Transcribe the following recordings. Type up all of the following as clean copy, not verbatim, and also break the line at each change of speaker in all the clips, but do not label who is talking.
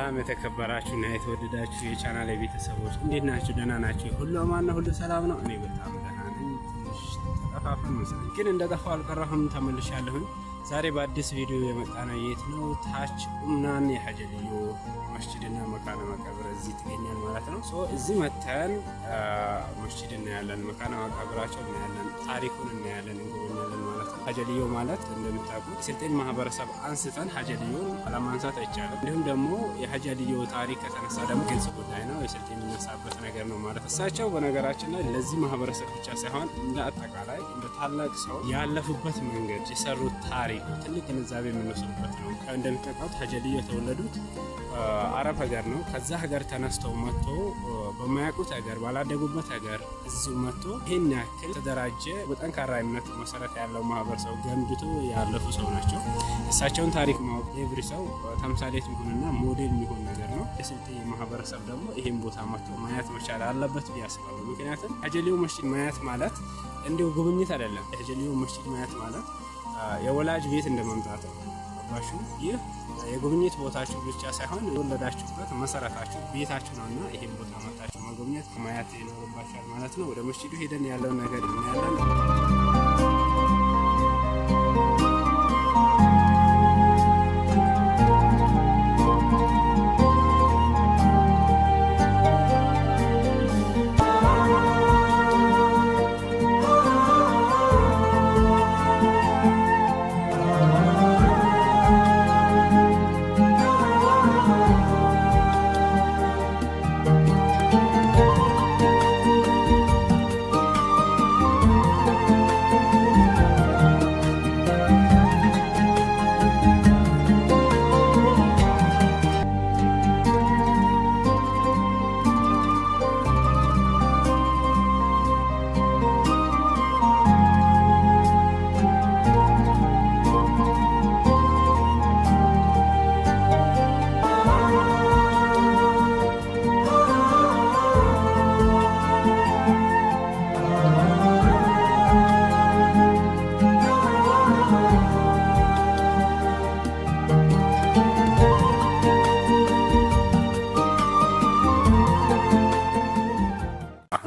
ሰላም የተከበራችሁና የተወደዳችሁ የቻናል ቤተሰቦች እንዴት ናችሁ? ደህና ናችሁ? ሁሉ አማን ነው? ሁሉ ሰላም ነው? እኔ በጣም ደህና ነኝ። ትንሽ ተጠፋፋን መሰለኝ፣ ግን እንደጠፋው አልቀረሁም፣ ተመልሻለሁኝ። ዛሬ በአዲስ ቪዲዮ የመጣ ነው። የት ነው? ታች ኡምናን የሐጀልዮ መስጂድና መካነ መቃብር እዚህ ትገኛል ማለት ነው። እዚህ መተን መስጂድ እናያለን፣ መካነ መቃብራቸው እናያለን፣ ታሪኩን እናያለን፣ እንጎበኛለን ማለት ነው። ሐጀልዮ ማለት እንደምታውቁት የስልጤን ማህበረሰብ አንስተን ሐጀልዮን አለማንሳት አይቻልም። እንዲሁም ደግሞ የሐጀልዮ ታሪክ ከተነሳ ደግሞ ግልጽ ጉዳይ ነው፣ የስልጤ የሚነሳበት ነገር ነው ማለት ነው። እሳቸው በነገራችን ላይ ለዚህ ማህበረሰብ ብቻ ሳይሆን እንደ አጠቃላይ እንደ ታላቅ ሰው ያለፉበት መንገድ የሰሩት ታሪክ ትልቅ ግንዛቤ የምንወስድበት ነው። እንደምታውቁት ሐጀልዮ የተወለዱት አረብ ሀገር ነው። ከዛ ሀገር ተነስተው መጥቶ በማያውቁት ሀገር ባላደጉበት ሀገር እዚሁ መጥቶ ይህን ያክል ተደራጀ በጠንካራ እምነት መሰረት ያለው ማህበረሰብ ገንብቶ ያለፉ ሰው ናቸው። እሳቸውን ታሪክ ማወቅ ኤቭሪ ሰው ተምሳሌት የሚሆንና ሞዴል የሚሆን ነገር ነው። የስልጤ ማህበረሰብ ደግሞ ይህን ቦታ መጥቶ ማየት መቻል አለበት ብዬ አስባለሁ። ምክንያቱም ሐጀልዮ መስጂድ ማየት ማለት እንዲሁ ጉብኝት አይደለም። ሐጀልዮ መስጂድ ማየት ማለት የወላጅ ቤት እንደመምጣት ነው። አባሹ ይህ የጉብኝት ቦታችሁ ብቻ ሳይሆን የወለዳችሁበት መሰረታችሁ ቤታችሁ ነውና ይሄን ቦታ መጣችሁ መጎብኘት ማየት ይኖርባችኋል ማለት ነው። ወደ መስጂዱ ሄደን ያለውን ነገር እናያለን።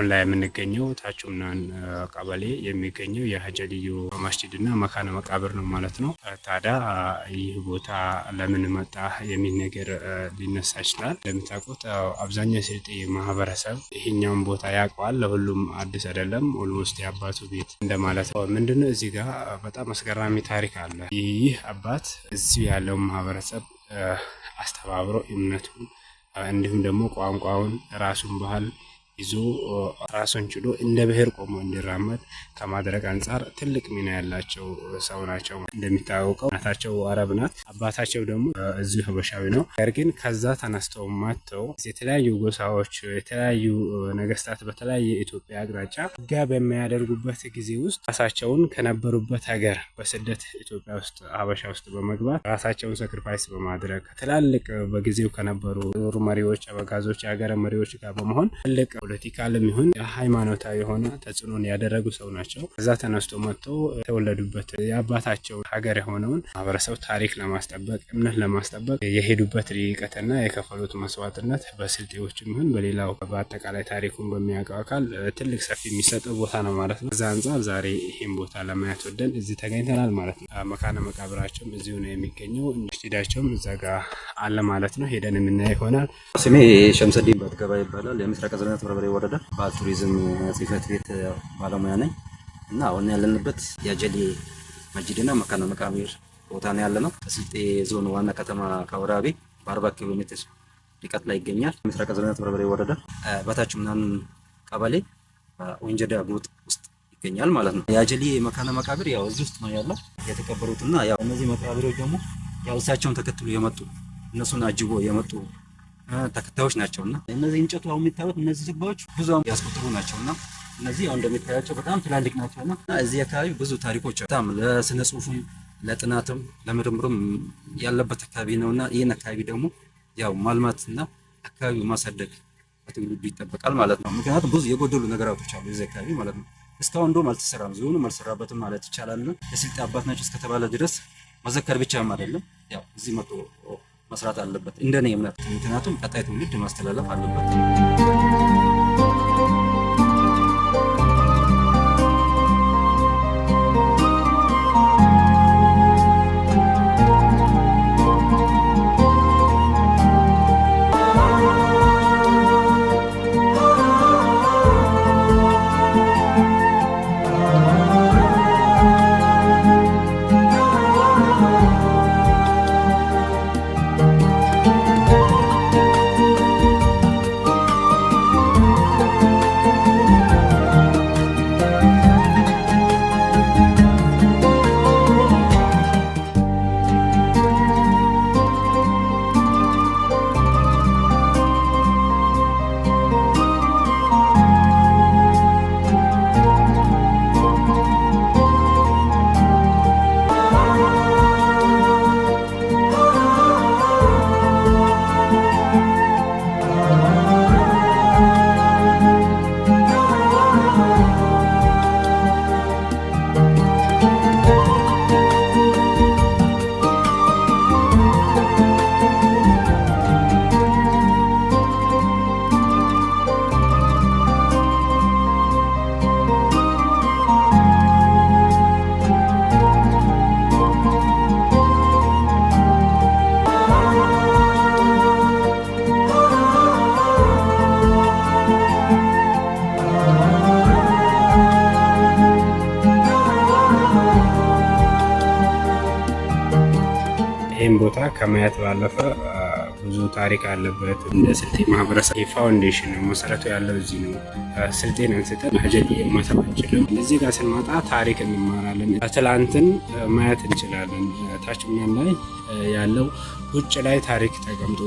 ላይ የምንገኘው ታች ኡምናን ቀበሌ የሚገኘው የሐጀልዮ መስጂድና መካነ መቃብር ነው ማለት ነው። ታዲያ ይህ ቦታ ለምን መጣ የሚል ነገር ሊነሳ ይችላል። እንደምታውቁት አብዛኛው የስልጤ ማህበረሰብ ይሄኛውን ቦታ ያውቀዋል። ለሁሉም አዲስ አይደለም። ኦልሞስት የአባቱ ቤት እንደማለት ነው። ምንድነው እዚህ ጋር በጣም አስገራሚ ታሪክ አለ። ይህ አባት እዚህ ያለው ማህበረሰብ አስተባብሮ እምነቱን እንዲሁም ደግሞ ቋንቋውን ራሱን ባህል ይዞ ራሱን ችሎ እንደ ብሔር ቆሞ እንዲራመድ ከማድረግ አንጻር ትልቅ ሚና ያላቸው ሰው ናቸው። እንደሚታወቀው እናታቸው አረብ ናት፣ አባታቸው ደግሞ እዚሁ ሀበሻዊ ነው። ነገር ግን ከዛ ተነስተው መጥተው የተለያዩ ጎሳዎች፣ የተለያዩ ነገስታት በተለያየ የኢትዮጵያ አቅጣጫ ውጊያ በሚያደርጉበት ጊዜ ውስጥ ራሳቸውን ከነበሩበት ሀገር በስደት ኢትዮጵያ ውስጥ ሀበሻ ውስጥ በመግባት ራሳቸውን ሳክሪፋይስ በማድረግ ትላልቅ በጊዜው ከነበሩ ጦር መሪዎች፣ አበጋዞች፣ የሀገር መሪዎች ጋር በመሆን ትልቅ ፖለቲካልም ይሁን ሃይማኖታዊ የሆነ ተጽዕኖን ያደረጉ ሰው ናቸው። ከዛ ተነስቶ መጥቶ የተወለዱበት የአባታቸው ሀገር የሆነውን ማህበረሰብ ታሪክ ለማስጠበቅ እምነት ለማስጠበቅ የሄዱበት ርቀትና የከፈሉት መስዋዕትነት በስልጤዎችም ይሁን በሌላው በአጠቃላይ ታሪኩን በሚያውቀው አካል ትልቅ ሰፊ የሚሰጠው ቦታ ነው ማለት ነው። ከዛ አንጻር ዛሬ ይህን ቦታ ለማየት ወደን እዚህ ተገኝተናል ማለት ነው። መካነ መቃብራቸውም እዚሁ ነው የሚገኘው፣ መስጂዳቸውም እዛ ጋር አለ ማለት ነው። ሄደን የምናየው ይሆናል።
ስሜ ሸምሰዲን ባትገባ ይባላል። የምስራቅ ዘመናት በርበሬ ወረዳ በቱሪዝም ጽሕፈት ቤት ባለሙያ ነኝ እና አሁን ያለንበት የሐጀልዮ መስጂድና መካነ መቃብር ቦታ ነው ያለነው። ከስልጤ ዞን ዋና ከተማ ከወራቤ በ40 ኪሎ ሜትር ርቀት ላይ ይገኛል። ምስራቅ ዘመናት በርበሬ ወረዳ በታች ኡምናን ቀበሌ ወንጀዳ ጎጥ ውስጥ ይገኛል ማለት ነው። የሐጀልዮ መካነ መቃብር ያው እዚህ ውስጥ ነው ያለው የተቀበሩትና ያው እነዚህ መቃብሮች ደግሞ ያው እሳቸውን ተከትሎ የመጡ እነሱን አጅቦ የመጡ ተከታዮች ናቸውና እነዚህ እንጨቱ አሁን የሚታዩት እነዚህ ዝግባዎች ብዙ ያስቆጥሩ ናቸውና እነዚህ አሁን እንደሚታያቸው በጣም ትላልቅ ናቸውና እዚህ አካባቢ ብዙ ታሪኮች በጣም ለስነ ጽሁፍም ለጥናትም ለምርምርም ያለበት አካባቢ ነውና ይህን አካባቢ ደግሞ ያው ማልማትና አካባቢው ማሳደግ በትውልዱ ይጠበቃል ማለት ነው። ምክንያቱም ብዙ የጎደሉ ነገራቶች አሉ እዚህ አካባቢ ማለት ነው። እስካሁን እንደውም አልተሰራም፣ ዞኑም አልሰራበትም ማለት ይቻላል። የስልጤ አባት ናቸው እስከተባለ ድረስ መዘከር ብቻም አይደለም፣ ያው እዚህ መጥቶ መስራት አለበት እንደኔ እምነት። ምክንያቱም ቀጣይ ትውልድ ማስተላለፍ አለበት።
ይህም ቦታ ከማየት ባለፈ ብዙ ታሪክ አለበት። እንደ ስልጤ ማህበረሰብ ፋውንዴሽን መሰረቱ ያለው እዚህ ነው። ስልጤን አንስተን ሀጀሌ መተው አንችልም። እዚህ ጋር ስንመጣ ታሪክ እንማራለን። ትላንትን ማየት እንችላለን። ታች ምናምን ላይ ያለው ውጭ ላይ ታሪክ ተቀምጦ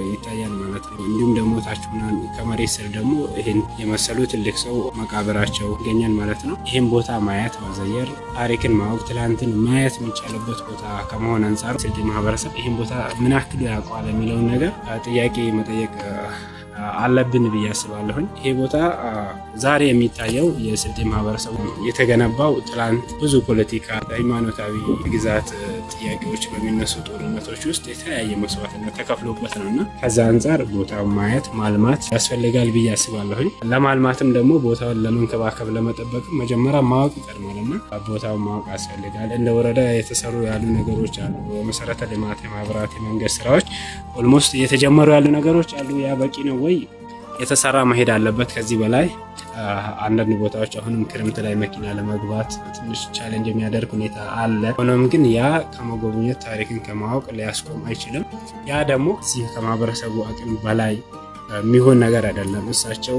ይታያል ማለት ነው። እንዲሁም ደግሞ ታች ምናምን ከመሬት ስር ደግሞ ይህን የመሰሉ ትልቅ ሰው መቃብራቸው ይገኛል ማለት ነው። ይህን ቦታ ማየት መዘየር፣ ታሪክን ማወቅ፣ ትላንትን ማየት የሚቻልበት ቦታ ከመሆን አንጻር ስልጤ ማህበረሰብ ይህን ቦታ ምን ያክሉ ያውቀዋል የሚለውን ነገር ጥያቄ መጠየቅ አለብን ብዬ አስባለሁኝ። ይሄ ቦታ ዛሬ የሚታየው የስልጤ ማህበረሰቡ የተገነባው ትላንት ብዙ ፖለቲካ፣ ሃይማኖታዊ፣ ግዛት ጥያቄዎች በሚነሱ ጦርነቶች ውስጥ የተለያየ መስዋዕትነት ተከፍሎበት ነው እና ከዛ አንጻር ቦታውን ማየት ማልማት ያስፈልጋል ብዬ አስባለሁኝ። ለማልማትም ደግሞ ቦታውን ለመንከባከብ ለመጠበቅ መጀመሪያ ማወቅ ይቀድማል እና ቦታውን ማወቅ ያስፈልጋል። እንደ ወረዳ የተሰሩ ያሉ ነገሮች አሉ። የመሰረተ ልማት፣ የማብራት፣ የመንገድ ስራዎች ኦልሞስት እየተጀመሩ ያሉ ነገሮች አሉ። ያ በቂ ነው ወይ? የተሰራ መሄድ አለበት ከዚህ በላይ። አንዳንድ ቦታዎች አሁንም ክረምት ላይ መኪና ለመግባት ትንሽ ቻሌንጅ የሚያደርግ ሁኔታ አለ። ሆኖም ግን ያ ከመጎብኘት ታሪክን ከማወቅ ሊያስቆም አይችልም። ያ ደግሞ እዚህ ከማህበረሰቡ አቅም በላይ የሚሆን ነገር አይደለም። እሳቸው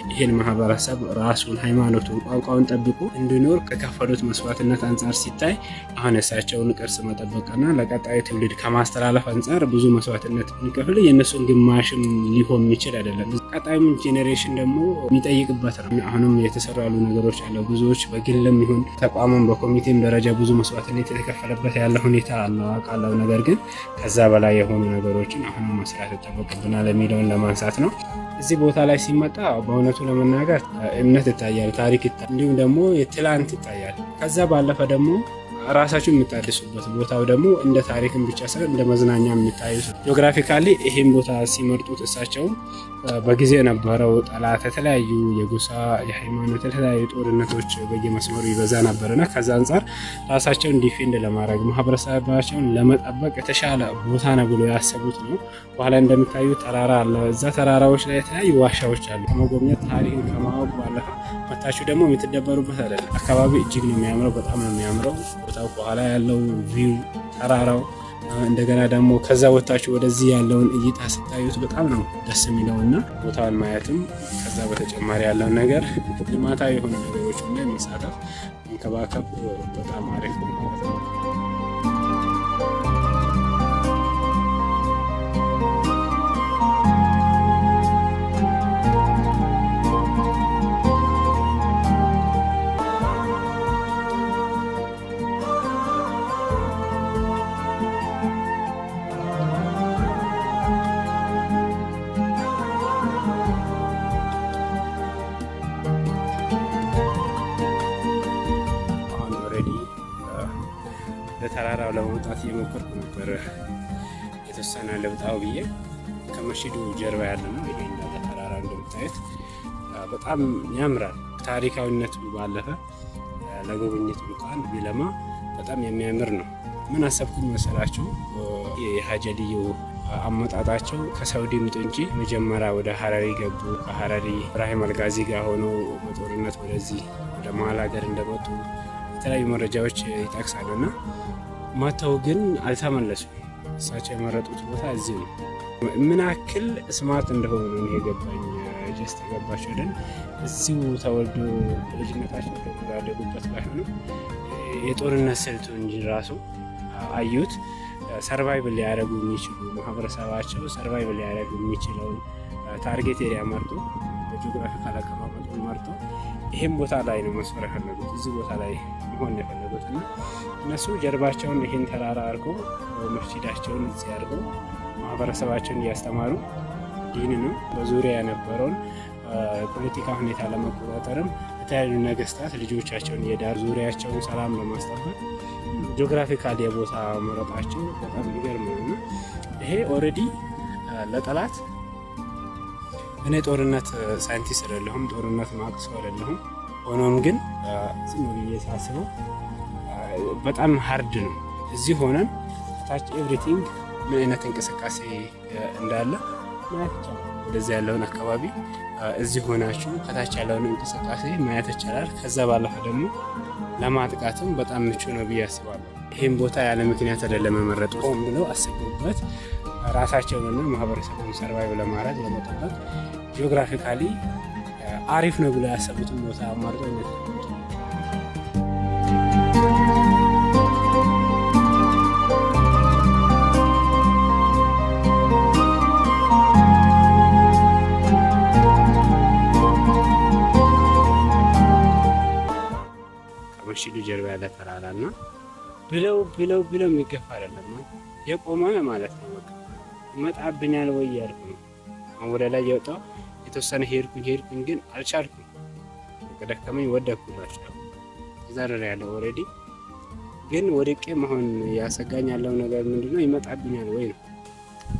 ይህን ማህበረሰብ ራሱን፣ ሃይማኖቱን፣ ቋንቋውን ጠብቆ እንዲኖር ከከፈሉት መስዋዕትነት አንጻር ሲታይ አሁን እሳቸውን ቅርስ መጠበቅና ለቀጣዩ ትውልድ ከማስተላለፍ አንጻር ብዙ መስዋዕትነት ብንከፍል የእነሱን ግማሽም ሊሆን የሚችል አይደለም። ቀጣዩም ጄኔሬሽን ደግሞ የሚጠይቅበት ነው። አሁንም የተሰሩ ያሉ ነገሮች አለ። ብዙዎች በግልም ይሁን ተቋሙም በኮሚቴም ደረጃ ብዙ መስዋዕትነት የተከፈለበት ያለ ሁኔታ አውቃለሁ። ነገር ግን ከዛ በላይ የሆኑ ነገሮችን አሁንም መስራት ይጠበቅብናል የሚለውን ለማንሳት ነው። እዚህ ቦታ ላይ ሲመጣ በእውነቱ ለመናገር እምነት ይታያል፣ ታሪክ ይታያል፣ እንዲሁም ደግሞ የትላንት ይታያል። ከዛ ባለፈ ደግሞ ራሳቸው የሚታደሱበት ቦታው ደግሞ እንደ ታሪክም ብቻ ሳይሆን እንደ መዝናኛ የሚታዩ ጂኦግራፊካሊ ይሄን ቦታ ሲመርጡት እሳቸውም በጊዜ የነበረው ጠላት የተለያዩ የጎሳ የሃይማኖት የተለያዩ ጦርነቶች በየመስመሩ ይበዛ ነበርና ከዛ አንጻር ራሳቸውን ዲፌንድ ለማድረግ ማህበረሰባቸውን ለመጠበቅ የተሻለ ቦታ ነው ብሎ ያሰቡት ነው። በኋላ እንደሚታዩ ተራራ አለ። እዛ ተራራዎች ላይ የተለያዩ ዋሻዎች አሉ። ከመጎብኘት ታሪክን ከማወቅ ባለፈ መታችሁ ደግሞ የምትደበሩበት አይደለም። አካባቢ እጅግ ነው የሚያምረው፣ በጣም ነው የሚያምረው ቦታው። በኋላ ያለው ቪው ተራራው እንደገና ደግሞ ከዛ ወጣችሁ ወደዚህ ያለውን እይታ ስታዩት በጣም ነው ደስ የሚለው እና ቦታውን ማየትም ከዛ በተጨማሪ ያለውን ነገር ልማታዊ የሆኑ ነገሮች ላይ መሳተፍ መንከባከብ በጣም አሪፍ ነው ማለት ነው። ለተራራው ለመውጣት እየሞከርኩ ነበር። የተወሰነ ልብጣው ብዬ ከመስጂዱ ጀርባ ያለ ነው። ይሄ እንዳለ ተራራ እንደምታዩት በጣም ያምራል። ታሪካዊነቱ ባለፈ ለጉብኝት እንኳን ቢለማ በጣም የሚያምር ነው። ምን አሰብኩኝ መሰላችሁ? የሀጀልዩ አመጣጣቸው ከሳውዲ ምጡ እንጂ መጀመሪያ ወደ ሀረሪ ገቡ። ከሀረሪ ኢብራሂም አልጋዚ ጋር ሆኖ በጦርነት ወደዚህ ወደ መሀል ሀገር እንደመጡ የተለያዩ መረጃዎች ይጠቅሳሉ። እና መተው ግን አልተመለሱም። እሳቸው የመረጡት ቦታ እዚህ ነው። ምን ያክል ስማርት እንደሆኑ ነው የገባኝ። ጀስት የገባቸው ደን እዚሁ ተወልዶ ልጅነታቸው ያደጉበት ባይሆንም የጦርነት ስልቱ እንጂ ራሱ አዩት። ሰርቫይቭ ሊያደርጉ የሚችሉ ማህበረሰባቸው ሰርቫይቭ ሊያደርጉ የሚችለውን ታርጌት ኤሪያ መርጦ በጂኦግራፊካል አቀማመጡ መርጦ ይህም ቦታ ላይ ነው መስፈር የፈለጉት፣ እዚህ ቦታ ላይ መሆን የፈለጉት እና እነሱ ጀርባቸውን ይህን ተራራ አድርጎ መስጂዳቸውን እዚህ አድርጎ ማህበረሰባቸውን እያስተማሩ ዲንንም በዙሪያ የነበረውን ፖለቲካ ሁኔታ ለመቆጣጠርም የተለያዩ ነገስታት ልጆቻቸውን የዳር ዙሪያቸውን ሰላም ለማስጠበቅ ጂኦግራፊካል የቦታ መረጣቸው በጣም ይገርም ነው። ይሄ ኦልሬዲ ለጠላት እኔ ጦርነት ሳይንቲስት አይደለሁም፣ ጦርነት ማቅሶ አይደለሁም። ሆኖም ግን ዝም ብዬ ሳስበው በጣም ሀርድ ነው። እዚህ ሆነን ታች ኤቭሪቲንግ ምን አይነት እንቅስቃሴ እንዳለ ማየት ይቻላል። ወደዚያ ያለውን አካባቢ እዚህ ሆናችሁ ከታች ያለውን እንቅስቃሴ ማየት ይቻላል። ከዛ ባለፈ ደግሞ ለማጥቃትም በጣም ምቹ ነው ብዬ አስባለሁ። ይህም ቦታ ያለ ምክንያት አይደለም የመረጡት። ሆን ብለው አስቡበት ራሳቸውንና ማህበረሰቡን ሰርቫይቭ ለማድረግ ለመጠበቅ ጂኦግራፊካሊ አሪፍ ነው ብለው ያሰቡትን ቦታ አማርጠው ነው። ከመስጂዱ ጀርባ ያለ ተራራ እና ብለው የሚገፋ አይደለም የቆመ ማለት ነው። በቃ መጣብኛል ወይ ያልኩ ነው። አሁን ወደ ላይ የወጣው የተወሰነ ሄድኩኝ ግን አልቻልኩም። ደከመኝ፣ ወደኩላችሁ ተዘረረ ያለው ኦልሬዲ። ግን ወድቄ መሆን ያሰጋኝ ያለው ነገር ምንድነው? ይመጣብኛል ወይ ነው።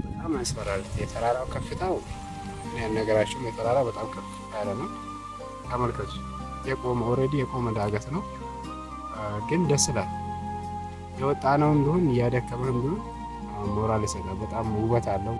በጣም ያስፈራል። የተራራው ከፍታው ነገራችሁ፣ የተራራ በጣም ከፍ ያለ ነው። ተመልከቱ። የቆመ ኦልሬዲ የቆመ ዳገት ነው፣ ግን ደስ ይላል። የወጣ ነው ቢሆን እያደከመም ቢሆን ሞራል ይሰጣል። በጣም ውበት አለው።